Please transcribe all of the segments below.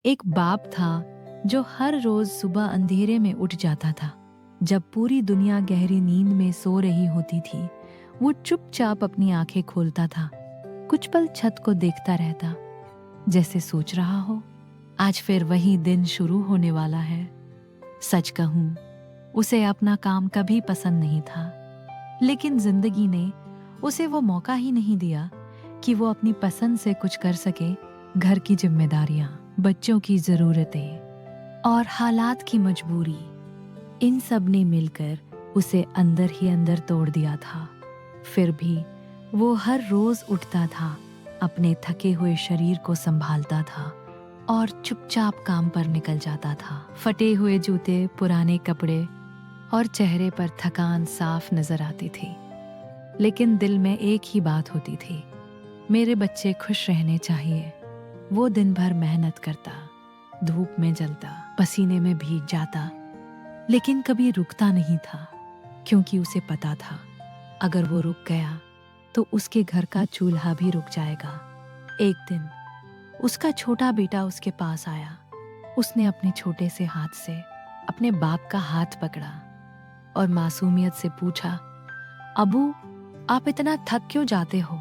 एक बाप था जो हर रोज सुबह अंधेरे में उठ जाता था। जब पूरी दुनिया गहरी नींद में सो रही होती थी, वो चुपचाप अपनी आंखें खोलता था। कुछ पल छत को देखता रहता, जैसे सोच रहा हो आज फिर वही दिन शुरू होने वाला है। सच कहूं, उसे अपना काम कभी पसंद नहीं था, लेकिन जिंदगी ने उसे वो मौका ही नहीं दिया कि वो अपनी पसंद से कुछ कर सके। घर की जिम्मेदारियां, बच्चों की जरूरतें और हालात की मजबूरी, इन सब ने मिलकर उसे अंदर ही अंदर तोड़ दिया था। फिर भी वो हर रोज उठता था, अपने थके हुए शरीर को संभालता था और चुपचाप काम पर निकल जाता था। फटे हुए जूते, पुराने कपड़े और चेहरे पर थकान साफ नजर आती थी, लेकिन दिल में एक ही बात होती थी, मेरे बच्चे खुश रहने चाहिए। वो दिन भर मेहनत करता, धूप में जलता, पसीने में भीग जाता, लेकिन कभी रुकता नहीं था, क्योंकि उसे पता था अगर वो रुक गया तो उसके घर का चूल्हा भी रुक जाएगा। एक दिन उसका छोटा बेटा उसके पास आया। उसने अपने छोटे से हाथ से अपने बाप का हाथ पकड़ा और मासूमियत से पूछा, अबू, आप इतना थक क्यों जाते हो?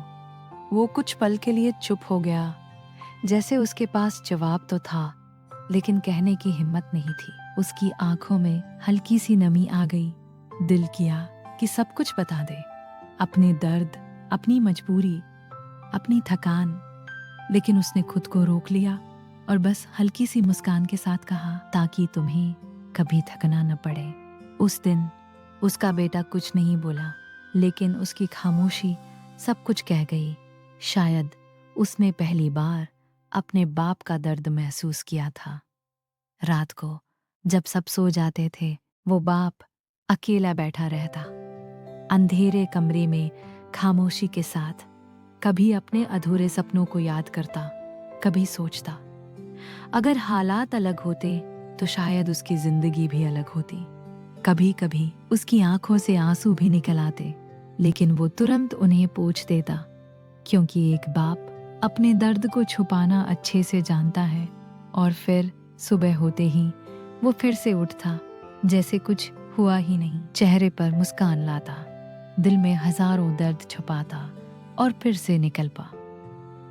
वो कुछ पल के लिए चुप हो गया, जैसे उसके पास जवाब तो था, लेकिन कहने की हिम्मत नहीं थी। उसकी आंखों में हल्की सी नमी आ गई। दिल किया कि सब कुछ बता दे, अपने दर्द, अपनी मजबूरी, अपनी थकान, लेकिन उसने खुद को रोक लिया और बस हल्की सी मुस्कान के साथ कहा, ताकि तुम्हें कभी थकना न पड़े। उस दिन उसका बेटा कुछ नहीं बोला, लेकिन उसकी खामोशी सब कुछ कह गई। शायद उसने पहली बार अपने बाप का दर्द महसूस किया था। रात को जब सब सो जाते थे, वो बाप अकेला बैठा रहता, अंधेरे कमरे में खामोशी के साथ। कभी अपने अधूरे सपनों को याद करता, कभी सोचता, अगर हालात अलग होते तो शायद उसकी जिंदगी भी अलग होती। कभी कभी उसकी आंखों से आंसू भी निकल आते, लेकिन वो तुरंत उन्हें पोंछ देता, क्योंकि एक बाप अपने दर्द को छुपाना अच्छे से जानता है। और फिर सुबह होते ही वो फिर से उठता, जैसे कुछ हुआ ही नहीं। चेहरे पर मुस्कान लाता, दिल में हजारों दर्द छुपाता और फिर से निकल पा।